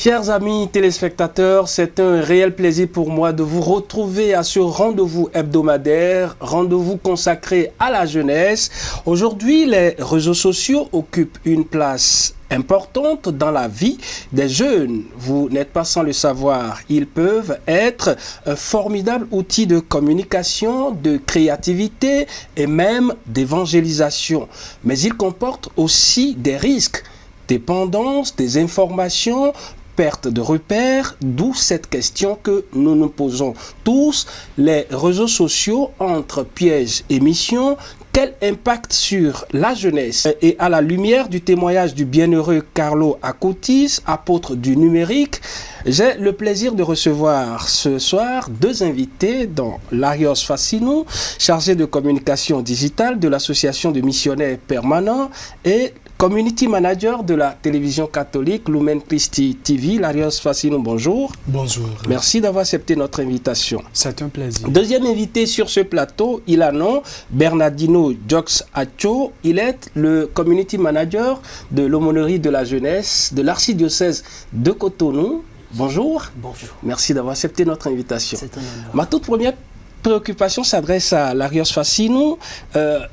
Chers amis téléspectateurs, c'est un réel plaisir pour moi de vous retrouver à ce rendez-vous hebdomadaire, rendez-vous consacré à la jeunesse. Aujourd'hui, les réseaux sociaux occupent une place importante dans la vie des jeunes. Vous n'êtes pas sans le savoir, ils peuvent être un formidable outil de communication, de créativité et même d'évangélisation. Mais ils comportent aussi des risques, dépendance des informations, perte de repères, d'où cette question que nous nous posons tous. Les réseaux sociaux entre pièges et missions, quel impact sur la jeunesse? Et à la lumière du témoignage du bienheureux Carlo Acutis, apôtre du numérique, j'ai le plaisir de recevoir ce soir deux invités, dont Larios Fassinou, chargé de communication digitale de l'association de missionnaires permanents, et Community Manager de la télévision catholique Lumen Christi TV. Larios Fassinou, bonjour. Bonjour. Merci d'avoir accepté notre invitation. C'est un plaisir. Deuxième invité sur ce plateau, il a nom Bernardino Jox Acho. Il est le Community Manager de l'aumônerie de la jeunesse de l'archidiocèse de Cotonou. Bonjour. Bonjour. Merci d'avoir accepté notre invitation. C'est un honneur. Ma toute première préoccupation s'adresse à Larios Fassinou.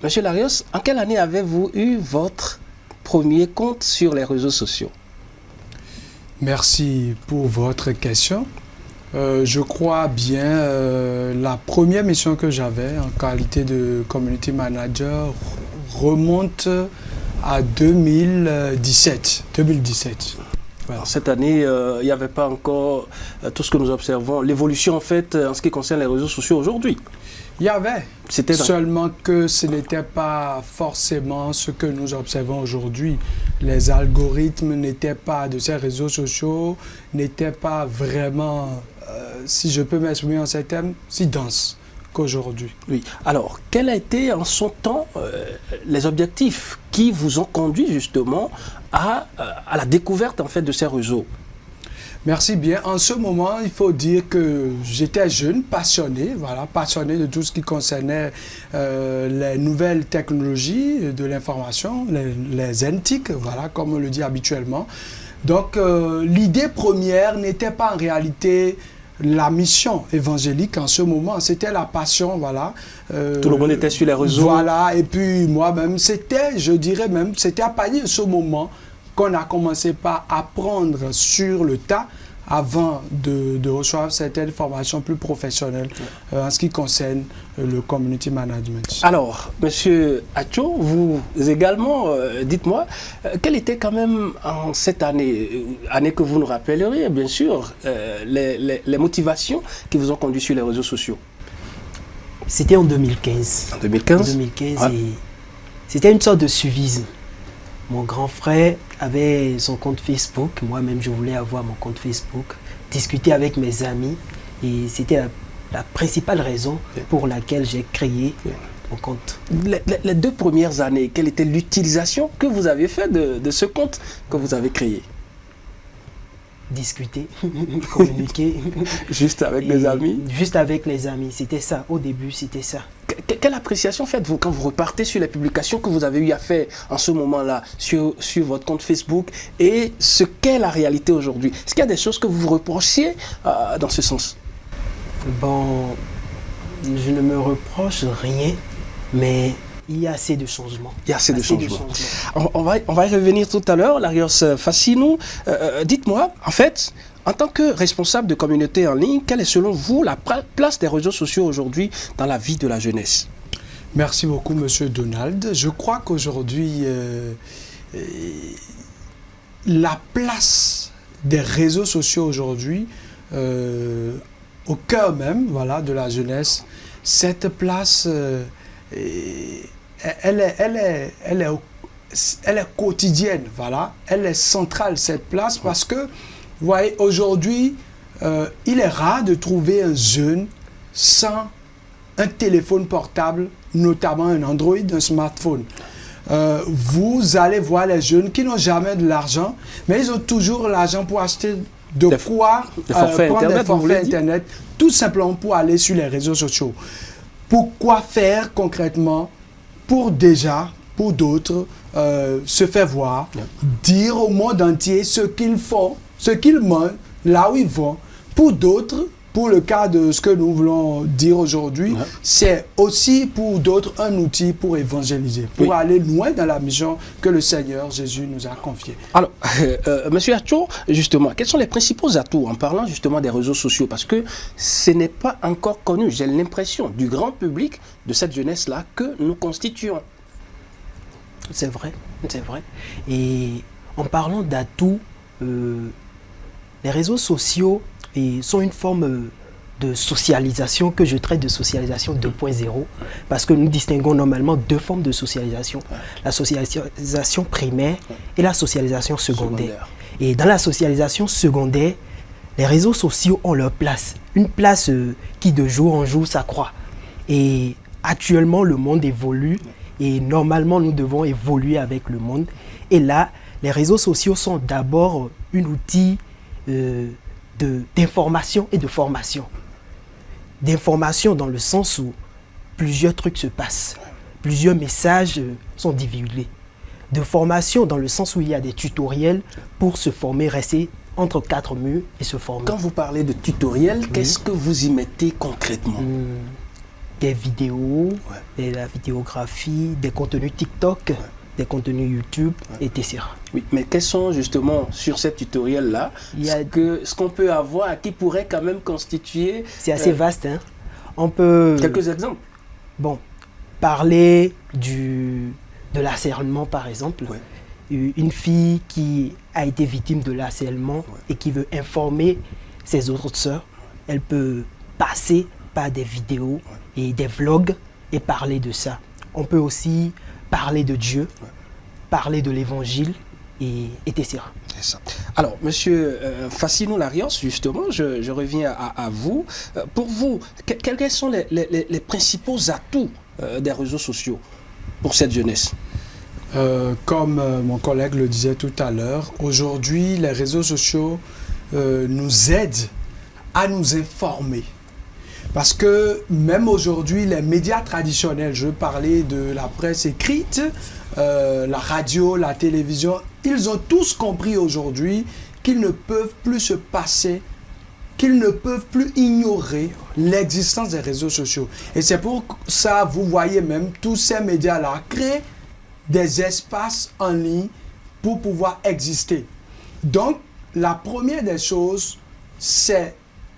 Monsieur Larios, en quelle année avez-vous eu votre premier compte sur les réseaux sociaux? Merci pour votre question. Je crois bien la première mission que j'avais en qualité de community manager remonte à 2017. Alors, cette année, il n'y avait pas encore tout ce que nous observons, l'évolution en fait en ce qui concerne les réseaux sociaux aujourd'hui. Il y avait, C'était seulement que ce n'était pas forcément ce que nous observons aujourd'hui. Les algorithmes n'étaient pas de ces réseaux sociaux, n'étaient pas vraiment, si je peux m'exprimer en ces termes, si denses qu'aujourd'hui. Oui. Alors, quels a été en son temps les objectifs qui vous ont conduit justement à la découverte en fait de ces réseaux? Merci bien. En ce moment, il faut dire que j'étais jeune, passionné, voilà, passionné de tout ce qui concernait les nouvelles technologies de l'information, les NTIC, voilà, comme on le dit habituellement. Donc, l'idée première n'était pas en réalité la mission évangélique en ce moment, c'était la passion, voilà. Tout le monde était sur les réseaux. Voilà, et puis moi-même, c'était, je dirais même, c'était à partir de ce moment qu'on a commencé par apprendre sur le tas avant de recevoir certaines formations plus professionnelles en ce qui concerne le community management. Alors, Monsieur Acho, vous également, dites-moi, quelle était quand même en cette année que vous nous rappelleriez, bien sûr, les motivations qui vous ont conduit sur les réseaux sociaux? C'était en 2015. En 2015? En 2015, Ouais. et c'était une sorte de suivisme. Mon grand frère avait son compte Facebook, moi-même je voulais avoir mon compte Facebook, discuter avec mes amis, et c'était la principale raison pour laquelle j'ai créé mon compte. Les deux premières années, quelle était l'utilisation que vous avez faite de ce compte que vous avez créé? Discuter, communiquer. Juste avec les amis? Juste avec les amis, c'était ça, au début c'était ça. Quelle appréciation faites-vous quand vous repartez sur les publications que vous avez eu à faire en ce moment-là sur votre compte Facebook et ce qu'est la réalité aujourd'hui? Est-ce qu'il y a des choses que vous vous reprochiez dans ce sens? Bon, je ne me reproche rien, mais il y a assez de changements. Il y a assez de changements. On va y revenir tout à l'heure, Larios Fassinou. Dites-moi, en fait, en tant que responsable de communauté en ligne, quelle est selon vous la place des réseaux sociaux aujourd'hui dans la vie de la jeunesse? Merci beaucoup, Monsieur Donald. Je crois qu'aujourd'hui, la place des réseaux sociaux aujourd'hui, au cœur même, voilà, de la jeunesse, cette place, elle est quotidienne, voilà. Elle est centrale, cette place, parce que, vous voyez, aujourd'hui, il est rare de trouver un jeune sans un téléphone portable, notamment un Android, un smartphone. Vous allez voir les jeunes qui n'ont jamais de l'argent, mais ils ont toujours l'argent pour acheter de quoi prendre des forfaits Internet, tout simplement pour aller sur les réseaux sociaux. Pourquoi faire concrètement pour d'autres, se faire voir, dire au monde entier ce qu'ils font, ce qu'ils mangent, là où ils vont. Pour d'autres, pour le cas de ce que nous voulons dire aujourd'hui, c'est aussi pour d'autres un outil pour évangéliser, pour aller loin dans la mission que le Seigneur Jésus nous a confiée. Alors, Monsieur Atcho, justement, quels sont les principaux atouts en parlant justement des réseaux sociaux? Parce que ce n'est pas encore connu, j'ai l'impression, du grand public de cette jeunesse-là que nous constituons. C'est vrai, c'est vrai. Et en parlant d'atouts, les réseaux sociaux sont une forme de socialisation que je traite de socialisation 2.0 parce que nous distinguons normalement deux formes de socialisation, la socialisation primaire et la socialisation secondaire. Et dans la socialisation secondaire, les réseaux sociaux ont leur place, une place qui de jour en jour s'accroît. Et actuellement, le monde évolue et normalement, nous devons évoluer avec le monde. Et là, les réseaux sociaux sont d'abord un outil d'information et de formation. D'information dans le sens où plusieurs trucs se passent, plusieurs messages sont divulgués. De formation dans le sens où il y a des tutoriels pour se former, rester entre quatre murs et se former. Quand vous parlez de tutoriels, qu'est-ce que vous y mettez concrètement? Des vidéos, de la vidéographie, des contenus TikTok, des contenus YouTube, etc. Oui, mais quels sont justement sur ces tutoriels-là ce qu'on peut avoir qui pourrait quand même constituer... C'est assez vaste, hein. On peut... Quelques exemples. Bon, parler de l'harcèlement par exemple. Une fille qui a été victime de l'harcèlement et qui veut informer ses autres sœurs, elle peut passer par des vidéos et des vlogs et parler de ça. On peut aussi parler de Dieu, parler de l'évangile, etc. Alors, Monsieur Fassino Larios, justement, je reviens à vous. Pour vous, quels sont les principaux atouts des réseaux sociaux pour cette jeunesse? Comme mon collègue le disait tout à l'heure, aujourd'hui, les réseaux sociaux nous aident à nous informer. Parce que même aujourd'hui, les médias traditionnels, je veux parler de la presse écrite, la radio, la télévision, ils ont tous compris aujourd'hui qu'ils ne peuvent plus se passer, qu'ils ne peuvent plus ignorer l'existence des réseaux sociaux. Et c'est pour ça, vous voyez même, tous ces médias-là créent des espaces en ligne pour pouvoir exister. Donc, la première des choses, c'est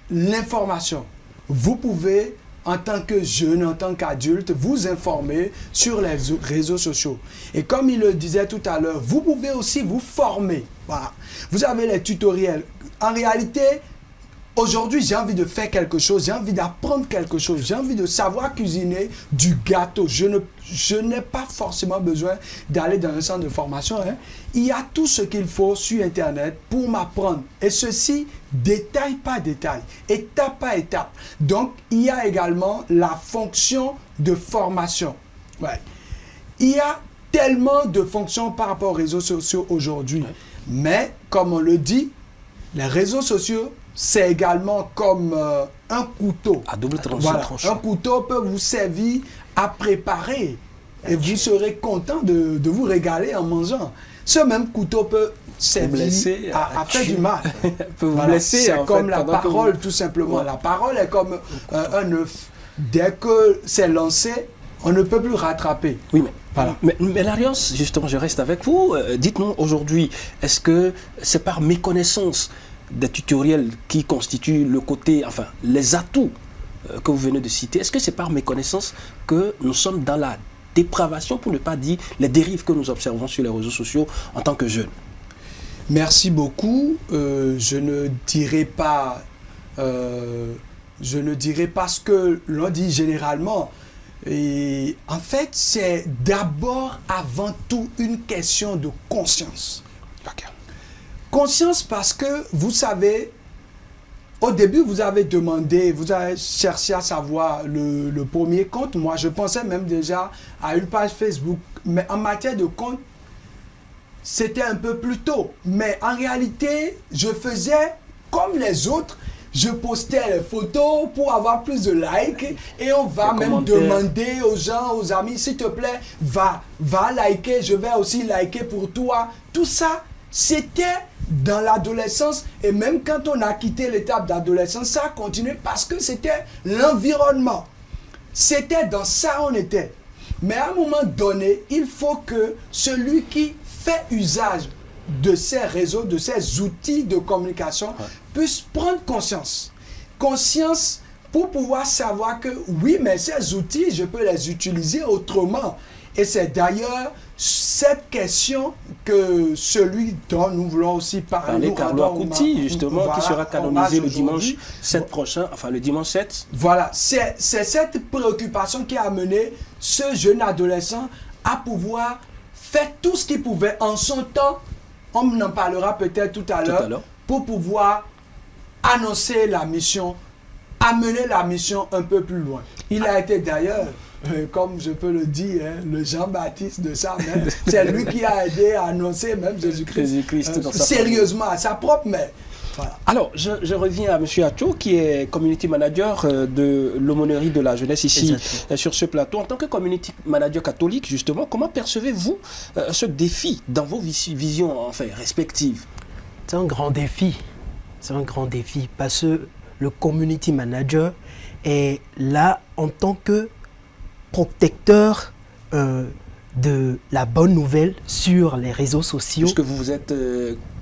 l'information. Vous pouvez, en tant que jeune, en tant qu'adulte, vous informer sur les réseaux sociaux. Et comme il le disait tout à l'heure, vous pouvez aussi vous former. Voilà. Vous avez les tutoriels. En réalité, aujourd'hui, j'ai envie de faire quelque chose, j'ai envie d'apprendre quelque chose, j'ai envie de savoir cuisiner du gâteau. Je n'ai pas forcément besoin d'aller dans un centre de formation. Hein. Il y a tout ce qu'il faut sur Internet pour m'apprendre. Et ceci, détail par détail, étape par étape. Donc, il y a également la fonction de formation. Ouais. Il y a tellement de fonctions par rapport aux réseaux sociaux aujourd'hui. Mais, comme on le dit, les réseaux sociaux, c'est également comme un couteau. À double tranchant. Voilà. Un couteau peut vous servir à préparer. Et vous serez content de vous régaler en mangeant. Ce même couteau peut servir à faire du mal. Peut vous blesser. C'est comme la parole, tout simplement. La parole est comme un œuf. Dès que c'est lancé, on ne peut plus rattraper. Oui, mais Larios, justement, je reste avec vous. Dites-nous aujourd'hui, est-ce que c'est par méconnaissance des tutoriels qui constituent le côté, enfin, les atouts que vous venez de citer, est-ce que c'est par méconnaissance que nous sommes dans la dépravation, pour ne pas dire les dérives que nous observons sur les réseaux sociaux en tant que jeunes? Merci beaucoup. Je ne dirai pas ce que l'on dit généralement. Et en fait, c'est d'abord, avant tout, une question de conscience. Okay. Conscience parce que, vous savez, au début, vous avez demandé, vous avez cherché à savoir le premier compte. Moi, je pensais même déjà à une page Facebook. Mais en matière de compte, c'était un peu plus tôt. Mais en réalité, je faisais comme les autres. Je postais les photos pour avoir plus de likes et on va même demander aux gens, aux amis, s'il te plaît, va liker, je vais aussi liker pour toi. Tout ça, c'était dans l'adolescence, et même quand on a quitté l'étape d'adolescence, ça a continué parce que c'était l'environnement. C'était dans ça on était. Mais à un moment donné, il faut que celui qui fait usage de ces réseaux, de ces outils de communication, puisse prendre conscience. Conscience pour pouvoir savoir que oui, mais ces outils, je peux les utiliser autrement. Et c'est d'ailleurs cette question que celui dont nous voulons aussi parler, Carlo Akouti, justement, qui sera canonisé le dimanche 7 prochain, enfin le dimanche 7. Voilà, c'est cette préoccupation qui a amené ce jeune adolescent à pouvoir faire tout ce qu'il pouvait en son temps. On en parlera peut-être tout à l'heure, pour pouvoir annoncer la mission, amener la mission un peu plus loin. Il a été d'ailleurs, comme je peux le dire, le Jean-Baptiste de ça même. C'est lui qui a aidé à annoncer même Jésus-Christ sérieusement à sa propre mère. Voilà. Alors, je reviens à M. Atcho, qui est community manager de l'aumônerie de la jeunesse ici sur ce plateau. En tant que community manager catholique, justement, comment percevez-vous ce défi dans vos visions enfin, respectives? C'est un grand défi. C'est un grand défi parce que le community manager est là en tant que protecteur de la bonne nouvelle sur les réseaux sociaux. Puisque vous êtes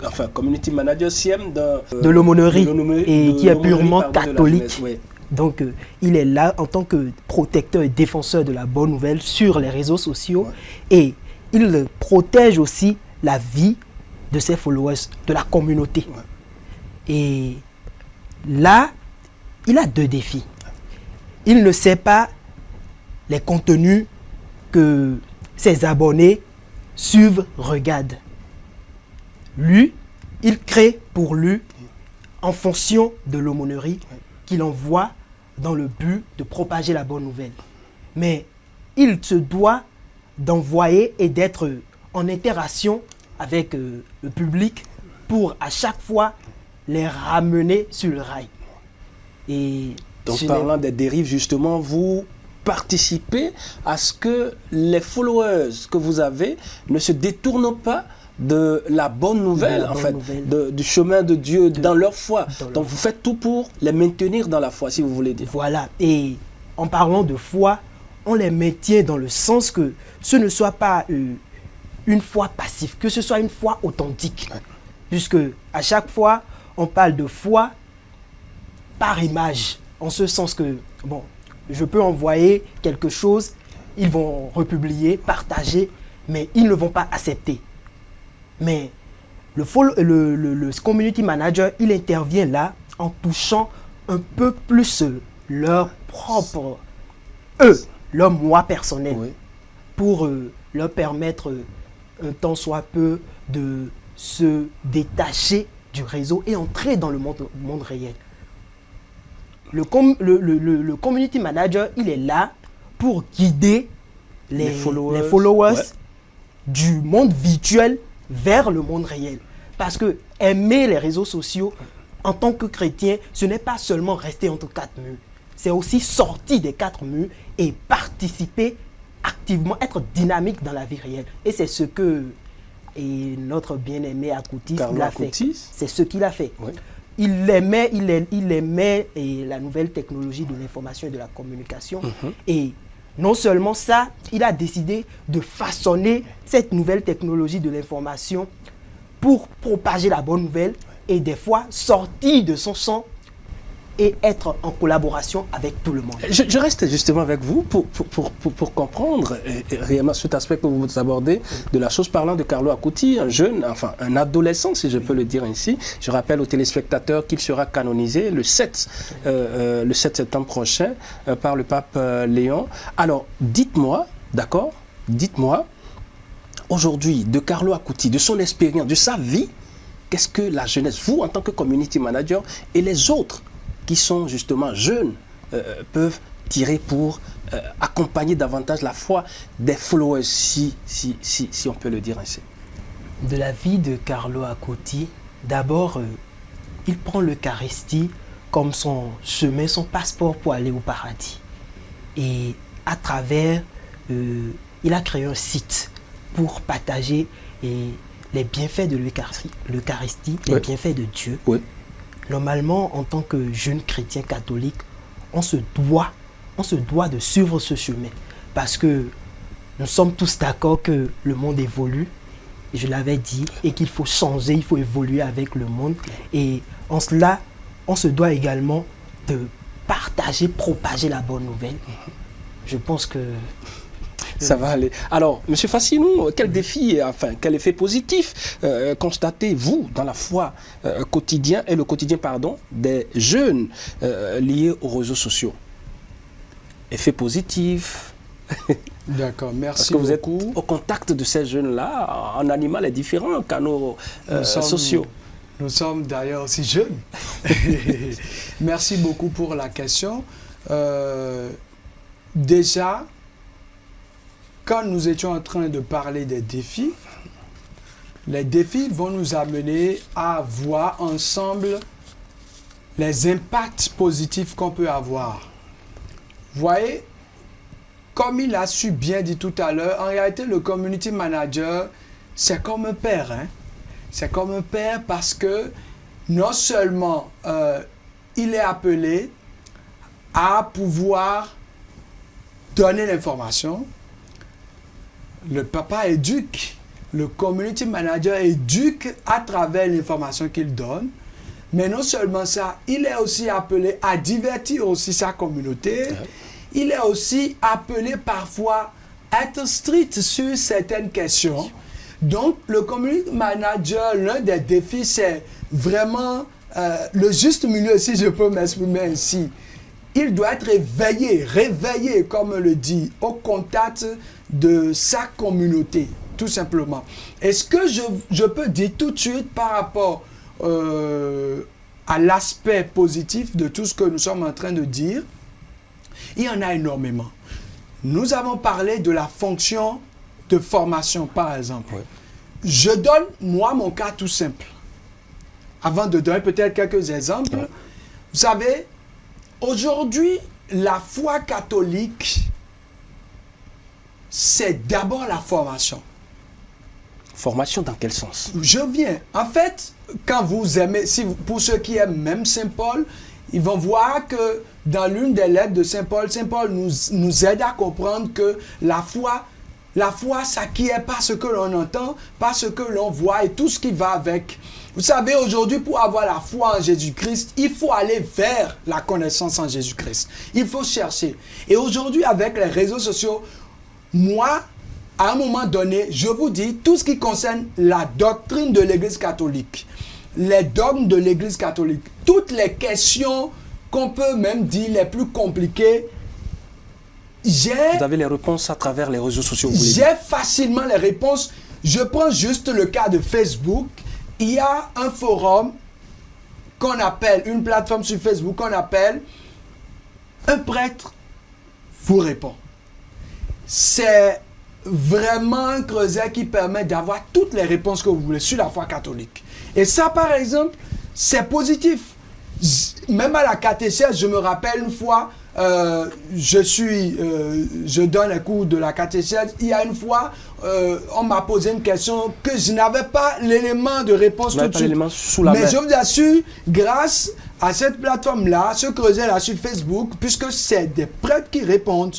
enfin, community manager CM de l'aumônerie et qui est purement catholique. Donc, il est là en tant que protecteur et défenseur de la bonne nouvelle sur les réseaux sociaux et il protège aussi la vie de ses followers, de la communauté. Et là, il a deux défis. Il ne sait pas les contenus que ses abonnés suivent, regardent. Lui, il crée pour lui en fonction de l'aumônerie qu'il envoie dans le but de propager la bonne nouvelle. Mais il se doit d'envoyer et d'être en interaction avec le public pour à chaque fois les ramener sur le rail. Et donc parlant des dérives, justement, vous participez à ce que les followers que vous avez ne se détournent pas de la bonne nouvelle, du chemin de Dieu dans leur foi. Donc vous faites tout pour les maintenir dans la foi, si vous voulez dire. Voilà, et en parlant de foi, on les maintient dans le sens que ce ne soit pas une foi passive, que ce soit une foi authentique. Puisque à chaque fois, on parle de foi par image, en ce sens que, bon, je peux envoyer quelque chose, ils vont republier, partager, mais ils ne vont pas accepter. Mais le community manager, il intervient là en touchant un peu plus leur propre, leur moi personnel, pour leur permettre un tant soit peu de se détacher du réseau et entrer dans le monde réel. Le community manager, il est là pour guider les followers du monde virtuel vers le monde réel. Parce que aimer les réseaux sociaux en tant que chrétien, ce n'est pas seulement rester entre quatre murs. C'est aussi sortir des quatre murs et participer activement, être dynamique dans la vie réelle. Et c'est ce que notre bien-aimé Akouti l'a fait. C'est ce qu'il a fait. Oui. Il aimait la nouvelle technologie de l'information et de la communication. Et non seulement ça, il a décidé de façonner cette nouvelle technologie de l'information pour propager la bonne nouvelle et des fois sortir de son champ et être en collaboration avec tout le monde. Je reste justement avec vous pour comprendre réellement cet aspect que vous abordez de la chose, parlant de Carlo Akouti, un jeune, enfin un adolescent si je peux le dire ainsi. Je rappelle aux téléspectateurs qu'il sera canonisé le 7 septembre prochain par le pape Léon. Alors dites-moi, d'accord, dites-moi, aujourd'hui de Carlo Akouti, de son expérience, de sa vie, qu'est-ce que la jeunesse, vous en tant que community manager et les autres qui sont justement jeunes, peuvent tirer pour accompagner davantage la foi des followers, si on peut le dire ainsi. De la vie de Carlo Akouti, d'abord, il prend l'Eucharistie comme son chemin, son passeport pour aller au paradis. Et à travers, il a créé un site pour partager les bienfaits de l'Eucharistie, les Oui. bienfaits de Dieu, Oui. normalement, en tant que jeune chrétien catholique, on se doit de suivre ce chemin. Parce que nous sommes tous d'accord que le monde évolue, je l'avais dit, et qu'il faut changer, il faut évoluer avec le monde. Et en cela, on se doit également de partager, propager la bonne nouvelle. Je pense que... Ça va aller. Alors, M. Fassinou, quel défi, enfin, quel effet positif constatez-vous dans la foi quotidien et le quotidien, pardon, des jeunes liés aux réseaux sociaux? Effet positif. D'accord, Parce merci que vous êtes beaucoup. au contact de ces jeunes-là, en animal est différent qu'à nos sociaux. Nous sommes d'ailleurs aussi jeunes. Merci beaucoup pour la question. Déjà, quand nous étions en train de parler des défis, les défis vont nous amener à voir ensemble les impacts positifs qu'on peut avoir. Vous voyez, comme il a su bien dit tout à l'heure, en réalité, le community manager, c'est comme un père. Hein? C'est comme un père parce que non seulement il est appelé à pouvoir donner l'information, le papa éduque, le community manager éduque à travers l'information qu'il donne, mais non seulement ça, il est aussi appelé à divertir aussi sa communauté, il est aussi appelé parfois à être strict sur certaines questions. Donc, le community manager, l'un des défis, c'est vraiment le juste milieu, si je peux m'exprimer ainsi. Il doit être réveillé, comme on le dit, au contact de sa communauté, tout simplement. Et ce que je peux dire tout de suite par rapport à l'aspect positif de tout ce que nous sommes en train de dire, il y en a énormément. Nous avons parlé de la fonction de formation, par exemple. Oui. Je donne, moi, mon cas tout simple. Avant de donner peut-être quelques exemples, Oui. vous savez, aujourd'hui, la foi catholique, c'est d'abord la formation. Formation dans quel sens? Je viens. En fait, quand vous aimez, pour ceux qui aiment même Saint Paul, ils vont voir que dans l'une des lettres de Saint Paul nous aide à comprendre que la foi, ça qui est pas ce que l'on entend, pas ce que l'on voit et tout ce qui va avec. Vous savez, aujourd'hui, pour avoir la foi en Jésus-Christ, il faut aller vers la connaissance en Jésus-Christ. Il faut chercher. Et aujourd'hui, avec les réseaux sociaux, moi, à un moment donné, je vous dis, tout ce qui concerne la doctrine de l'Église catholique, les dogmes de l'Église catholique, toutes les questions qu'on peut même dire les plus compliquées, Vous avez les réponses à travers les réseaux sociaux. j'ai facilement les réponses. Je prends juste le cas de Facebook. Il y a un forum qu'on appelle, une plateforme sur Facebook qu'on appelle un prêtre vous répond. C'est vraiment un creuset qui permet d'avoir toutes les réponses que vous voulez sur la foi catholique. Et ça, par exemple, c'est positif. Même à la catéchèse, je me rappelle une fois, je donne les cours de la catéchèse. Il y a une fois, on m'a posé une question que je n'avais pas l'élément de réponse tout de suite. Mais je vous assure, grâce à cette plateforme-là, ce creuset-là sur Facebook, puisque c'est des prêtres qui répondent,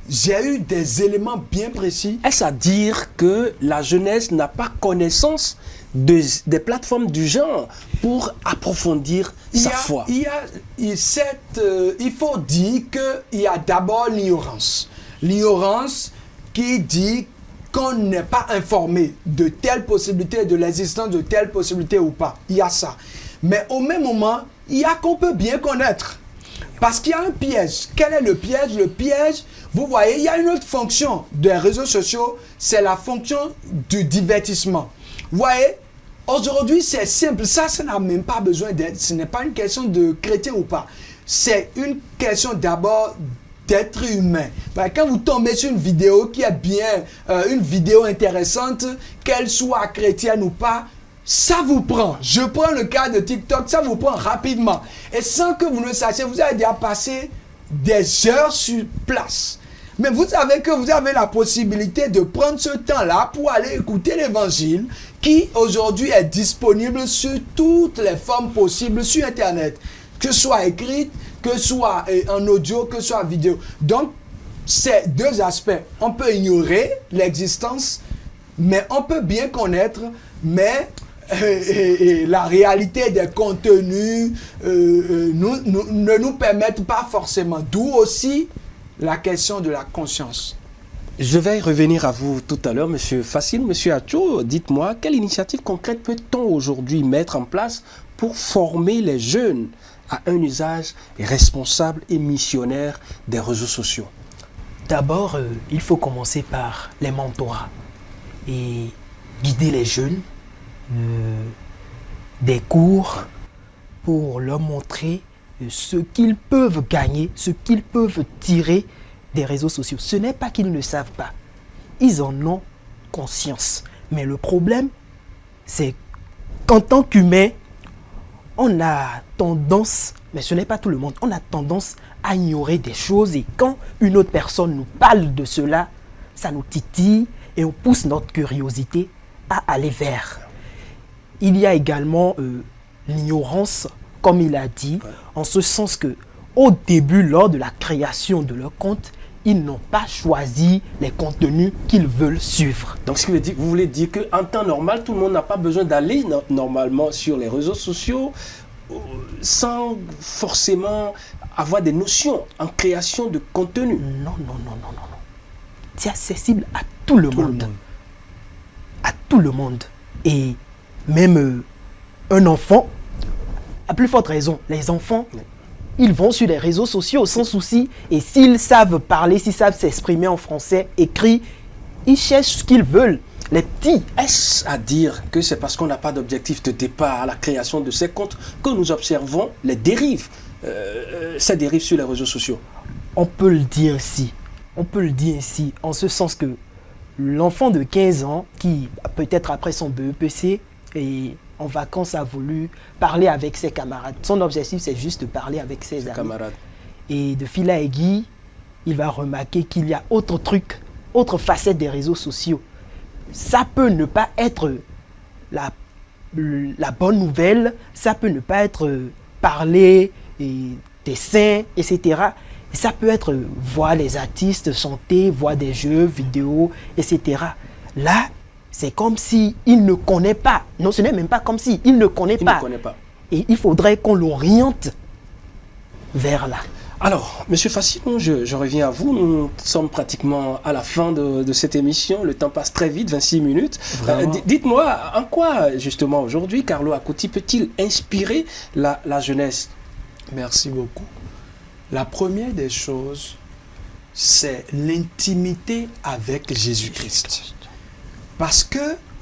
j'ai eu des éléments bien précis. Est-ce à dire que la jeunesse n'a pas connaissance des plateformes du genre pour approfondir sa foi? Il faut dire qu'il y a d'abord l'ignorance. L'ignorance qui dit qu'on n'est pas informé de telle possibilité, de l'existence de telle possibilité ou pas. Il y a ça. Mais au même moment, il y a qu'on peut bien connaître. Parce qu'il y a un piège. Quel est le piège? Le piège, vous voyez, il y a une autre fonction des réseaux sociaux, c'est la fonction du divertissement. Vous voyez, aujourd'hui, c'est simple. Ça n'a même pas besoin d'être. Ce n'est pas une question de chrétien ou pas. C'est une question d'abord d'être humain. Quand vous tombez sur une vidéo qui est bien, une vidéo intéressante, qu'elle soit chrétienne ou pas, ça vous prend. Je prends le cas de TikTok, ça vous prend rapidement. Et sans que vous ne sachiez, vous avez déjà passé des heures sur place Mais vous savez que vous avez la possibilité de prendre ce temps-là pour aller écouter l'évangile qui aujourd'hui est disponible sur toutes les formes possibles sur Internet, que ce soit écrite, que ce soit en audio, que ce soit en vidéo. Donc, c'est deux aspects. On peut ignorer l'existence, mais on peut bien connaître, mais la réalité des contenus ne nous permettent pas forcément. D'où aussi la question de la conscience. Je vais revenir à vous tout à l'heure, Monsieur Facile. Monsieur Acho, dites-moi, quelle initiative concrète peut-on aujourd'hui mettre en place pour former les jeunes à un usage responsable et missionnaire des réseaux sociaux? D'abord, il faut commencer par les mentorats et guider les jeunes, des cours pour leur montrer ce qu'ils peuvent gagner, ce qu'ils peuvent tirer des réseaux sociaux. Ce n'est pas qu'ils ne savent pas. Ils en ont conscience. Mais le problème, c'est qu'en tant qu'humain, on a tendance, mais ce n'est pas tout le monde, on a tendance à ignorer des choses et quand une autre personne nous parle de cela, ça nous titille et on pousse notre curiosité à aller vers. Il y a également l'ignorance, comme il a dit, en ce sens que au début, lors de la création de leur compte, ils n'ont pas choisi les contenus qu'ils veulent suivre. Donc, ce qui veut dire, vous voulez dire qu'en temps normal, tout le monde n'a pas besoin d'aller normalement sur les réseaux sociaux sans forcément avoir des notions en création de contenu. Non. C'est accessible à tout le monde. À tout le monde. Et même un enfant, à plus forte raison, les enfants, ils vont sur les réseaux sociaux sans souci. Et s'ils savent parler, s'ils savent s'exprimer en français, écrit, ils cherchent ce qu'ils veulent. Les petits. Est-ce à dire que c'est parce qu'on n'a pas d'objectif de départ à la création de ces comptes que nous observons les dérives, ces dérives sur les réseaux sociaux? On peut le dire ainsi. On peut le dire ainsi, en ce sens que l'enfant de 15 ans, qui peut-être après son BEPC et en vacances a voulu parler avec ses camarades. Son objectif, c'est juste de parler avec ses amis. Camarades. Et de fil à aiguille, il va remarquer qu'il y a autre truc, autre facette des réseaux sociaux. Ça peut ne pas être la bonne nouvelle, ça peut ne pas être parler des saints, etc. Et ça peut être voir les artistes chanter, voir des jeux vidéo, etc. Là, c'est comme si il ne connaît pas. Non, ce n'est même pas comme si il ne connaît pas. Et il faudrait qu'on l'oriente vers là. Alors, Monsieur Facilon, je reviens à vous. Nous sommes pratiquement à la fin de cette émission. Le temps passe très vite, 26 minutes. Dites-moi, en quoi, justement, aujourd'hui, Carlo Akouti peut-il inspirer la jeunesse? Merci beaucoup. La première des choses, c'est l'intimité avec Jésus-Christ. Parce que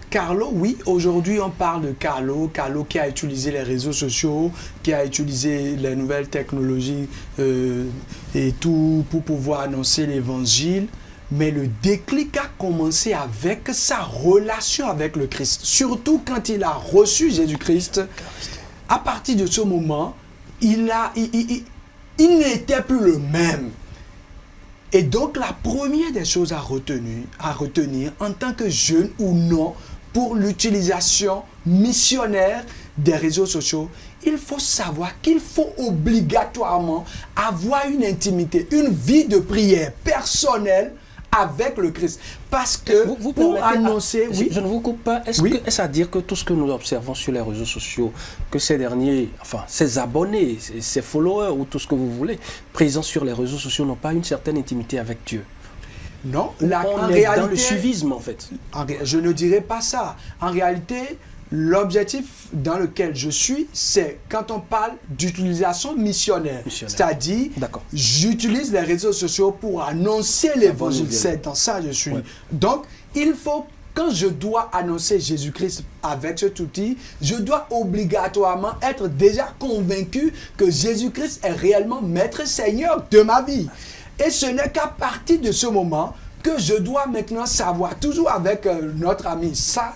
Carlo, oui, aujourd'hui on parle de Carlo qui a utilisé les réseaux sociaux, qui a utilisé les nouvelles technologies et tout pour pouvoir annoncer l'évangile. Mais le déclic a commencé avec sa relation avec le Christ. Surtout quand il a reçu Jésus-Christ. À partir de ce moment, il n'était plus le même. Et donc, la première des choses à retenir en tant que jeune ou non, pour l'utilisation missionnaire des réseaux sociaux, il faut savoir qu'il faut obligatoirement avoir une intimité, une vie de prière personnelle avec le Christ. Parce que vous pour annoncer... Oui, je ne vous coupe pas. Est-ce à dire que tout ce que nous observons sur les réseaux sociaux, que ces derniers, enfin, ces abonnés, ces followers ou tout ce que vous voulez, présents sur les réseaux sociaux n'ont pas une certaine intimité avec Dieu? Non, en réalité, dans le suivisme en fait. Je ne dirais pas ça. En réalité, l'objectif dans lequel je suis, c'est quand on parle d'utilisation missionnaire. C'est-à-dire, j'utilise les réseaux sociaux pour annoncer l'évangile. C'est dans ça que je suis. Ouais. Donc, il faut, quand je dois annoncer Jésus-Christ avec cet outil, je dois obligatoirement être déjà convaincu que Jésus-Christ est réellement maître Seigneur de ma vie. Et ce n'est qu'à partir de ce moment que je dois maintenant savoir, toujours avec notre ami,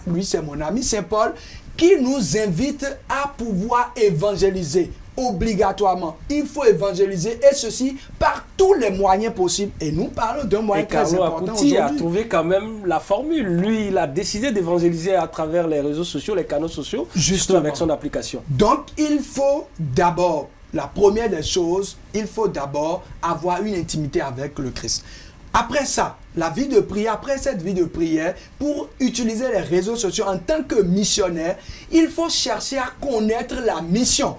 lui c'est mon ami Saint Paul, qui nous invite à pouvoir évangéliser obligatoirement, il faut évangéliser et ceci par tous les moyens possibles. Et nous parlons d'un moyen Et très Carlo important Acuti a aujourd'hui. trouvé quand même la formule. Lui, il a décidé d'évangéliser à travers les réseaux sociaux, les canaux sociaux, surtout Justement. avec son application. Donc, il faut d'abord, la première des choses, il faut d'abord avoir une intimité avec le Christ. Après ça, la vie de prière, après cette vie de prière, pour utiliser les réseaux sociaux en tant que missionnaire, il faut chercher à connaître la mission.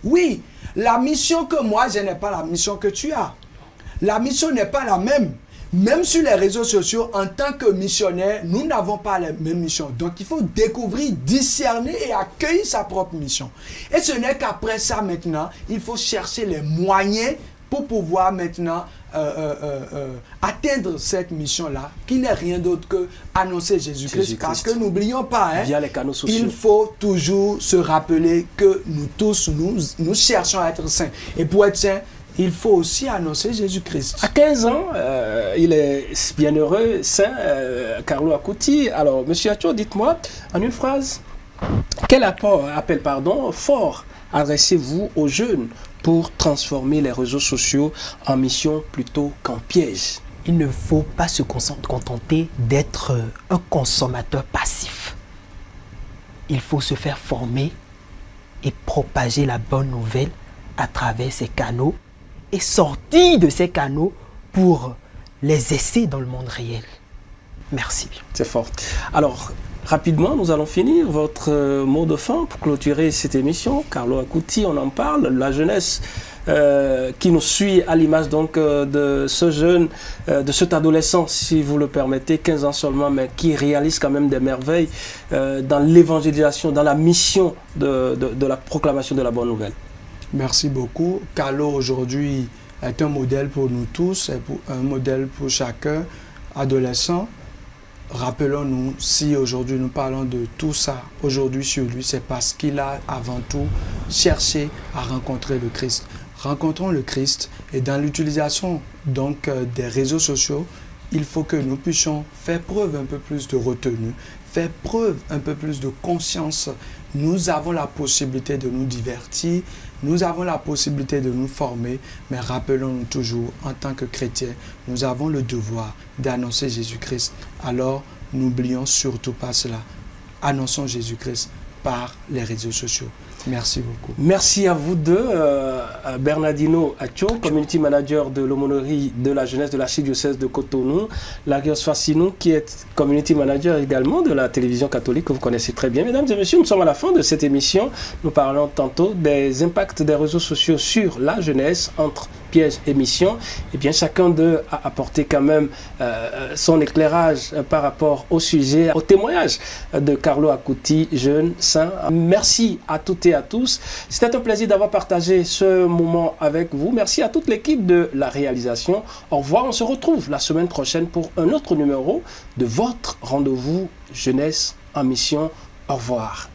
Oui, la mission que moi, je n'ai pas la mission que tu as. La mission n'est pas la même. Même sur les réseaux sociaux, en tant que missionnaire, nous n'avons pas la même mission. Donc, il faut découvrir, discerner et accueillir sa propre mission. Et ce n'est qu'après ça, maintenant, il faut chercher les moyens pour pouvoir maintenant atteindre cette mission-là, qui n'est rien d'autre que annoncer Jésus-Christ. Jésus-Christ. Parce que n'oublions pas, hein, Via les canaux sociaux. il faut toujours se rappeler que nous tous, nous cherchons à être saints. Et pour être saints, il faut aussi annoncer Jésus-Christ. À 15 ans, il est bienheureux, saint, Carlo Acuti. Alors, Monsieur Acho, dites-moi, en une phrase, quel appel fort adressez-vous aux jeunes pour transformer les réseaux sociaux en mission plutôt qu'en piège? Il ne faut pas se contenter d'être un consommateur passif. Il faut se faire former et propager la bonne nouvelle à travers ces canaux et sortir de ces canaux pour les essayer dans le monde réel. Merci bien. C'est fort. Alors, rapidement, nous allons finir. Votre mot de fin pour clôturer cette émission. Carlo Acuti, on en parle. La jeunesse qui nous suit à l'image donc de ce jeune, de cet adolescent, si vous le permettez, 15 ans seulement, mais qui réalise quand même des merveilles dans l'évangélisation, dans la mission de la proclamation de la bonne nouvelle. Merci beaucoup. Carlo aujourd'hui est un modèle pour nous tous, un modèle pour chacun, adolescent. Rappelons-nous, si aujourd'hui nous parlons de tout ça, aujourd'hui sur lui, c'est parce qu'il a avant tout cherché à rencontrer le Christ. Rencontrons le Christ et dans l'utilisation donc des réseaux sociaux, il faut que nous puissions faire preuve un peu plus de retenue, faire preuve un peu plus de conscience. Nous avons la possibilité de nous divertir, nous avons la possibilité de nous former, mais rappelons-nous toujours, en tant que chrétiens, nous avons le devoir d'annoncer Jésus-Christ. Alors, n'oublions surtout pas cela. Annonçons Jésus-Christ par les réseaux sociaux. Merci beaucoup. Merci à vous deux, Bernardino Acho, Community Manager de l'aumônerie de la jeunesse de l'archidiocèse de Cotonou, Larios Fassinou, qui est Community Manager également de la télévision catholique que vous connaissez très bien. Mesdames et messieurs, nous sommes à la fin de cette émission. Nous parlons tantôt des impacts des réseaux sociaux sur la jeunesse, entre pièges et mission. Et bien, chacun d'eux a apporté quand même son éclairage par rapport au sujet, au témoignage de Carlo Acuti, jeune saint. Merci à toutes et à tous. C'était un plaisir d'avoir partagé ce moment avec vous. Merci à toute l'équipe de la réalisation. Au revoir. On se retrouve la semaine prochaine pour un autre numéro de votre rendez-vous jeunesse en mission. Au revoir.